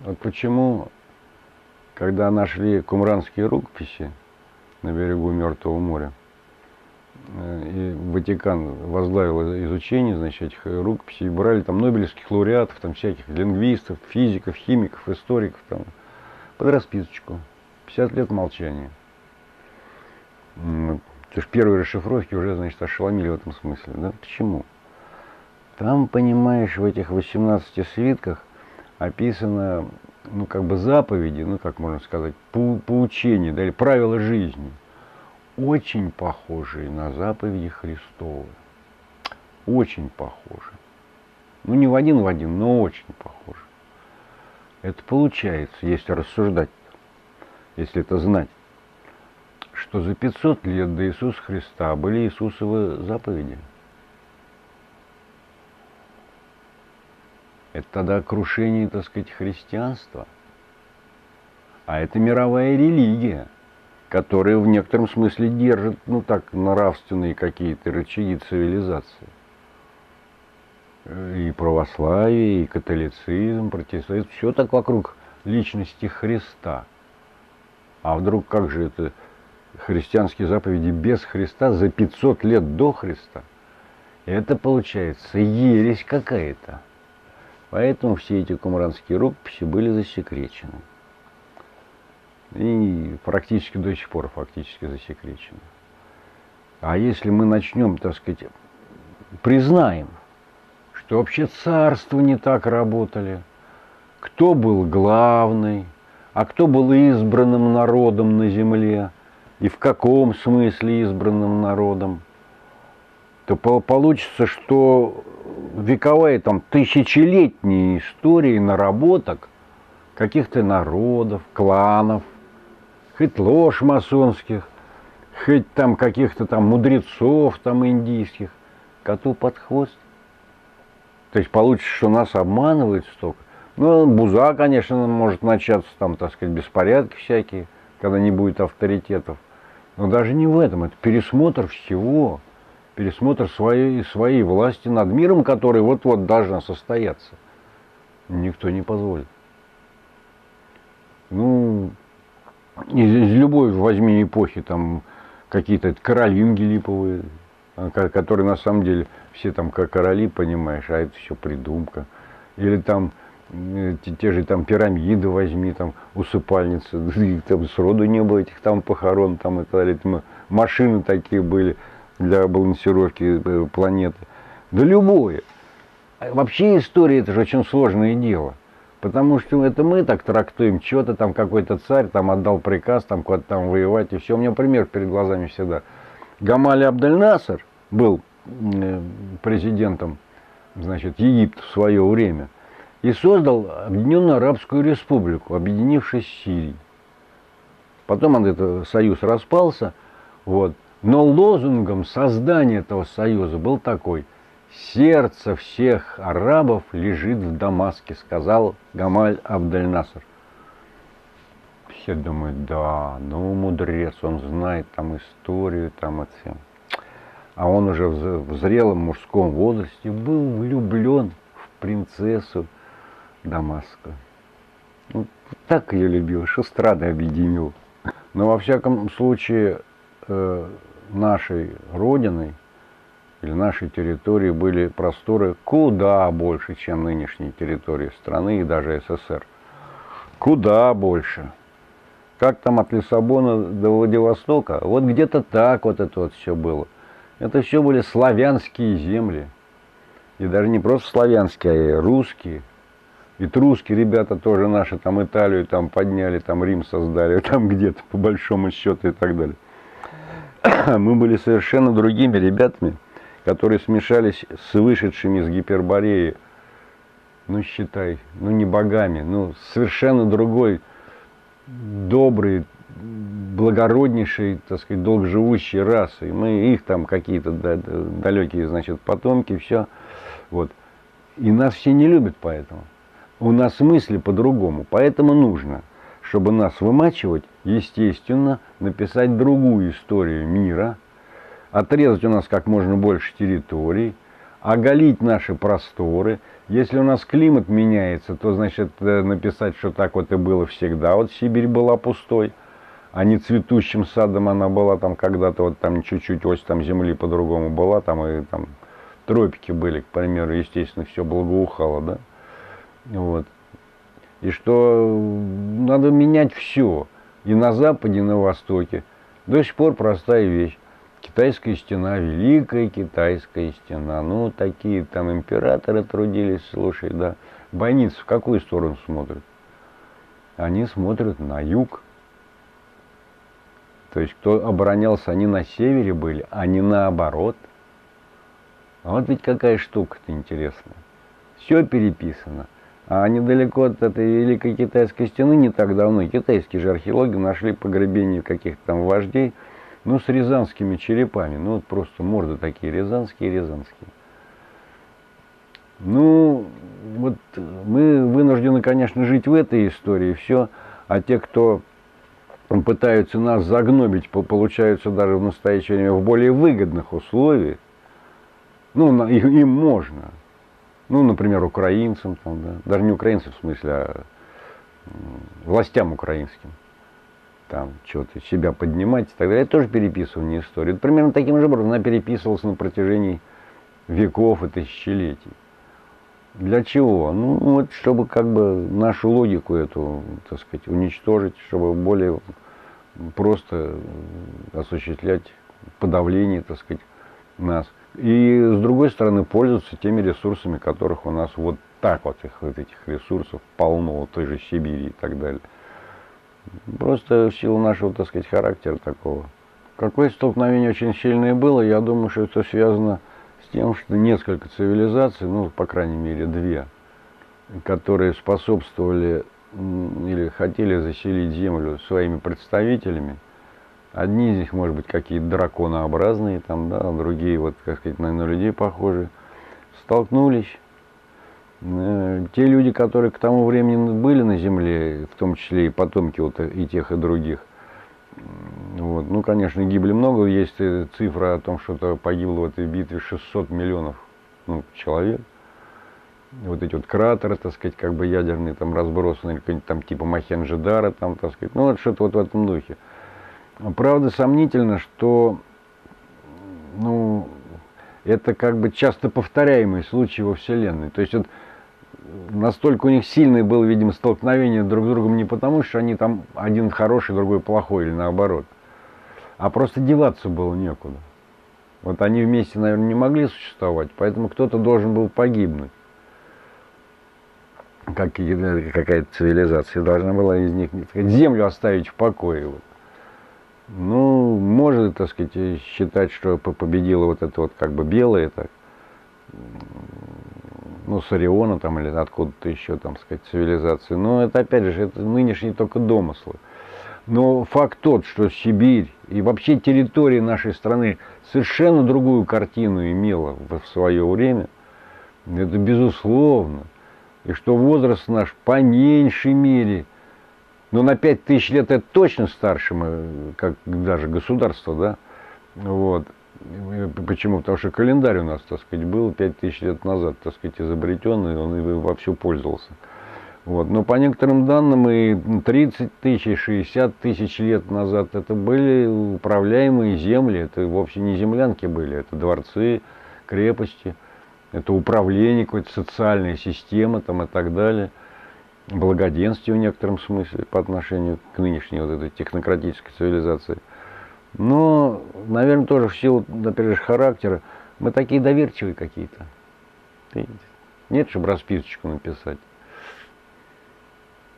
Вот почему, когда нашли кумранские рукописи на берегу Мертвого моря, и Ватикан возглавил изучение, значит, этих рукописей, брали там нобелевских лауреатов, там всяких лингвистов, физиков, химиков, историков, там, под расписочку. 50 лет молчания. То есть первые расшифровки уже, значит, ошеломили в этом смысле. Да? Почему? Там, понимаешь, в этих 18 свитках описано, ну, как бы заповеди, ну, как можно сказать, поучения, да, или правила жизни, очень похожие на заповеди Христовы. Очень похожи. Ну, не в один, но очень похожи. Это получается, если рассуждать, если это знать, что за 500 лет до Иисуса Христа были Иисусовы заповеди. Это тогда крушение, так сказать, христианства. А это мировая религия, которая в некотором смысле держит, ну так, нравственные какие-то рычаги цивилизации. И православие, и католицизм, протестантизм, все так вокруг личности Христа. А вдруг как же это христианские заповеди без Христа за 500 лет до Христа? Это получается ересь какая-то. Поэтому все эти кумранские рукописи были засекречены. И практически до сих пор фактически засекречены. А если мы начнем, так сказать, признаем, что вообще царства не так работали, кто был главный, а кто был избранным народом на земле, и в каком смысле избранным народом, то получится, что вековая, там, тысячелетняя история наработок каких-то народов, кланов, хоть лож масонских, хоть там каких-то там мудрецов там индийских, коту под хвост. То есть получится, что нас обманывают столько. Ну, буза, конечно, может начаться, там, так сказать, беспорядки всякие, когда не будет авторитетов. Но даже не в этом, это пересмотр всего. Пересмотр своей власти над миром, который вот-вот должна состояться. Никто не позволит. Ну, из любой возьми эпохи, там, какие-то короли липовые, которые на самом деле все там как короли, понимаешь, а это все придумка. Или там те же там пирамиды возьми, там усыпальницы, их там сроду не было этих там похорон, там и так далее. Машины такие были для балансировки планеты. Да любое. Вообще история это же очень сложное дело. Потому что это мы так трактуем, что-то там какой-то царь там отдал приказ там куда-то там воевать и все. У меня пример перед глазами всегда. Гамаль Абдель-Насер был президентом, значит, Египта в свое время и создал Объединенную Арабскую Республику, объединившись с Сирией. Потом этот союз распался, вот. Но лозунгом создания этого союза был такой: «Сердце всех арабов лежит в Дамаске», сказал Гамаль Абдель-Насер. Все думают, да, ну мудрец, он знает там историю, там это все. А он уже в зрелом мужском возрасте был влюблен в принцессу Дамаска. Ну, так ее любил, что страды объединил. Но во всяком случае нашей родиной или нашей территории были просторы куда больше, чем нынешней территории страны и даже СССР. Куда больше. Как там от Лиссабона до Владивостока? Вот где-то так вот это вот все было. Это все были славянские земли. И даже не просто славянские, а и русские. Ведь русские ребята тоже наши там Италию там подняли, там Рим создали, там где-то по большому счету и так далее. Мы были совершенно другими ребятами, которые смешались с вышедшими из Гипербореи, ну считай, ну не богами, ну совершенно другой, добрый, благороднейшей, так сказать, долгоживущей расой. Мы их там какие-то далекие, значит, потомки, все. Вот. И нас все не любят поэтому. У нас мысли по-другому. Поэтому нужно, чтобы нас вымачивать, естественно, написать другую историю мира, отрезать у нас как можно больше территорий, оголить наши просторы. Если у нас климат меняется, то, значит, написать, что так вот и было всегда. Вот Сибирь была пустой, а не цветущим садом она была там когда-то, вот там чуть-чуть ось там земли по-другому была, там и там тропики были, к примеру, естественно, все благоухало, да. Вот. И что надо менять все. И на Западе, и на Востоке. До сих пор простая вещь. Китайская стена, Великая Китайская стена. Ну, такие там императоры трудились, слушай, да. Бойницы в какую сторону смотрят? Они смотрят на юг. То есть, кто оборонялся, они на севере были, а не наоборот. А вот ведь какая штука-то интересная. Все переписано. А недалеко от этой Великой Китайской стены не так давно китайские же археологи нашли погребение каких-то там вождей, ну, с рязанскими черепами. Ну, вот просто морды такие рязанские. Ну, вот мы вынуждены, конечно, жить в этой истории, все. А те, кто пытаются нас загнобить, получаются даже в настоящее время в более выгодных условиях. Ну, им можно. Ну, например, украинцам, там, да. Даже не украинцам в смысле, а властям украинским. Там что-то себя поднимать и так далее. Это тоже переписывание истории. Это примерно таким же образом она переписывалась на протяжении веков и тысячелетий. Для чего? Ну, вот чтобы как бы нашу логику эту, так сказать, уничтожить, чтобы более просто осуществлять подавление, так сказать, нас. И с другой стороны пользоваться теми ресурсами, которых у нас вот так вот, этих ресурсов полно, вот той же Сибири и так далее. Просто в силу нашего, так сказать, характера такого. Какое столкновение очень сильное было, я думаю, что это связано с тем, что несколько цивилизаций, ну, по крайней мере, две, которые способствовали или хотели заселить Землю своими представителями. Одни из них, может быть, какие-то драконообразные, там, да, другие, вот, как сказать, на людей похожи. Столкнулись. Те люди, которые к тому времени были на Земле, в том числе и потомки вот и тех, и других, вот, ну, конечно, гибли много. Есть цифра о том, что погибло в этой битве 600 миллионов человек. Вот эти вот кратеры, так сказать, как бы ядерные, там, разбросанные, там, типа Мохенджо-Даро, там, так сказать, ну, вот что-то вот в этом духе. Правда, сомнительно, что, ну, это как бы часто повторяемый случай во Вселенной. То есть вот настолько у них сильное было, видимо, столкновение друг с другом не потому, что они там один хороший, другой плохой, или наоборот, а просто деваться было некуда. Вот они вместе, наверное, не могли существовать, поэтому кто-то должен был погибнуть. Какая-то цивилизация должна была из них, так сказать, землю оставить в покое. Вот. Ну, можно, так сказать, считать, что победила вот это вот как бы белое, так, ну, с Ориона там или откуда-то еще, там, сказать, цивилизации. Но это, опять же, это нынешние только домыслы. Но факт тот, что Сибирь и вообще территория нашей страны совершенно другую картину имела в свое время, это безусловно. И что возраст наш по меньшей мере, но на 5000 лет это точно старше мы, как даже государство, да, вот. Почему? Потому что календарь у нас, так сказать, был 5000 лет назад, так сказать, изобретенный, он и вовсю пользовался. Вот. Но по некоторым данным и 30 тысяч, и 60 тысяч лет назад это были управляемые земли, это вовсе не землянки были, это дворцы, крепости, это управление, какая-то социальная система там, и так далее. Благоденствие в некотором смысле по отношению к нынешней вот этой технократической цивилизации. Но, наверное, тоже в силу, например, характера, мы такие доверчивые какие-то. Нет, чтобы расписочку написать.